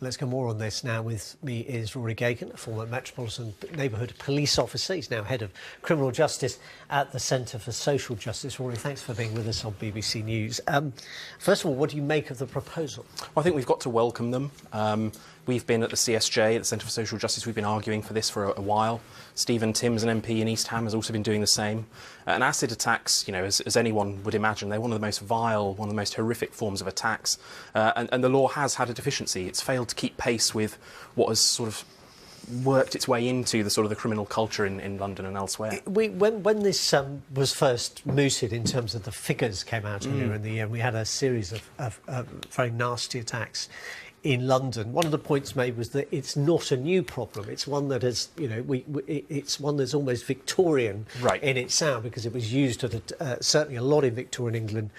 Let's go more on this now. With me is Rory Geoghegan, a former Metropolitan Neighbourhood Police Officer. He's now Head of Criminal Justice at the Centre for Social Justice. Rory, thanks for being with us on BBC News. First of all, what do you make of the proposal? Well, I think we've got to welcome them. We've been at the CSJ, at the Centre for Social Justice, we've been arguing for this for a while. Stephen Timms, an MP in East Ham, has also been doing the same. And acid attacks, you know, as anyone would imagine, they're one of the most vile, one of the most horrific forms of attacks. And the law has had a deficiency. It's failed to keep pace with what has sort of worked its way into the sort of the criminal culture in London and elsewhere. When this was first mooted in terms of the figures came out earlier in the year, we had a series of very nasty attacks in London. One of the points made was that it's not a new problem. It's one that has, you know, it's one that's almost Victorian in its sound, because it was used at certainly a lot in Victorian England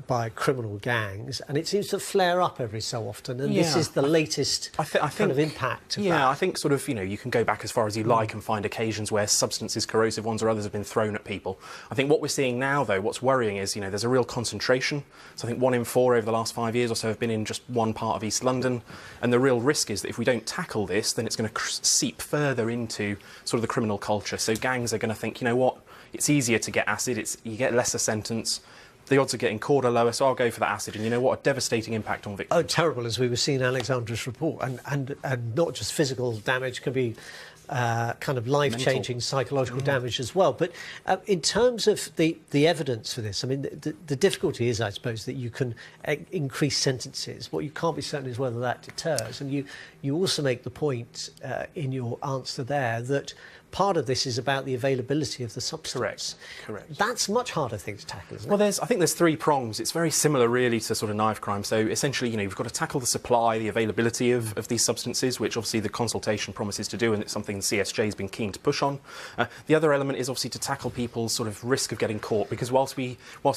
by criminal gangs, and it seems to flare up every so often. And this is the latest kind of impact. I think sort of, you know, you can go back as far as you like and find occasions where substances, corrosive ones or others, have been thrown at people. I think what we're seeing now, though, what's worrying is, you know, there's a real concentration. So I think 1 in 4 over the last 5 years or so have been in just one part of East London, and the real risk is that if we don't tackle this, then it's going to seep further into sort of the criminal culture. So gangs are going to think, you know what, it's easier to get acid, you get lesser sentence, the odds of getting caught are lower, so I'll go for that acid. And you know what? A devastating impact on victims. Oh, terrible, as we were seeing in Alexandra's report. And not just physical damage, can be kind of life-changing psychological damage as well. But in terms of the evidence for this, I mean, the difficulty is, I suppose, that you can increase sentences. What you can't be certain is whether that deters. And you also make the point in your answer there that part of this is about the availability of the substance. Correct. That's a much harder thing to tackle, isn't it? Well, I think there's 3 prongs. It's very similar, really, to sort of knife crime. So essentially, you know, you've got to tackle the supply, the availability of these substances, which obviously the consultation promises to do, and it's something the CSJ has been keen to push on. The other element is obviously to tackle people's sort of risk of getting caught, because whilst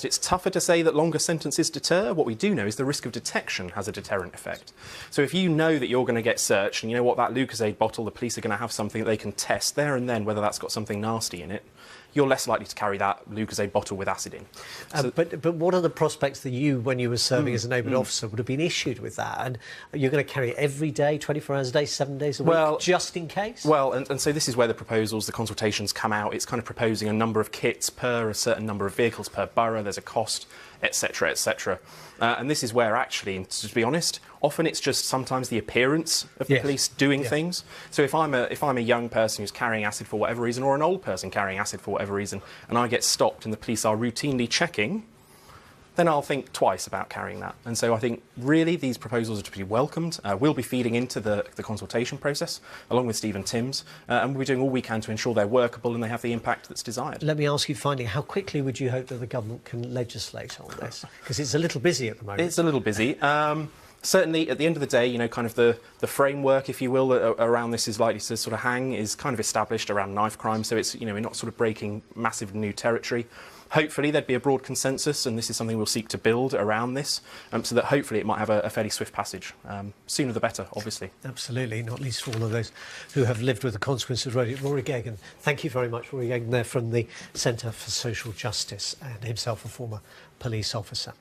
it's tougher to say that longer sentences deter, what we do know is the risk of detection has a deterrent effect. So if you know that you're going to get searched, and you know what, that Lucozade bottle, the police are going to have something that they can test there and then whether that's got something nasty in it, you're less likely to carry that Lucozade bottle with acid in. So, but what are the prospects that you, when you were serving as a neighbourhood officer, would have been issued with that? And you're going to carry it every day, 24 hours a day, 7 days a week, just in case? Well, and so this is where the proposals, the consultations come out. It's kind of proposing a number of kits per a certain number of vehicles per borough. There's a cost, etc., etc. And this is where, actually, to be honest, often it's just sometimes the appearance of the police doing things. So if I'm a young person who's carrying acid for whatever reason, or an old person carrying acid for whatever reason, and I get stopped and the police are routinely checking, then I'll think twice about carrying that. And so I think, really, these proposals are to be welcomed. We'll be feeding into the consultation process, along with Stephen Timms, and we'll be doing all we can to ensure they're workable and they have the impact that's desired. Let me ask you finally, how quickly would you hope that the government can legislate on this? Because it's a little busy at the moment. It's a little busy. Certainly, at the end of the day, you know, kind of the framework, if you will, around this is likely to sort of hang, is kind of established around knife crime. So it's, you know, we're not sort of breaking massive new territory. Hopefully there'd be a broad consensus, and this is something we'll seek to build around this, so that hopefully it might have a fairly swift passage. Sooner the better, obviously. Absolutely, not least for all of those who have lived with the consequences. Rory Geoghegan, thank you very much. Rory Geoghegan there from the Centre for Social Justice, and himself a former police officer.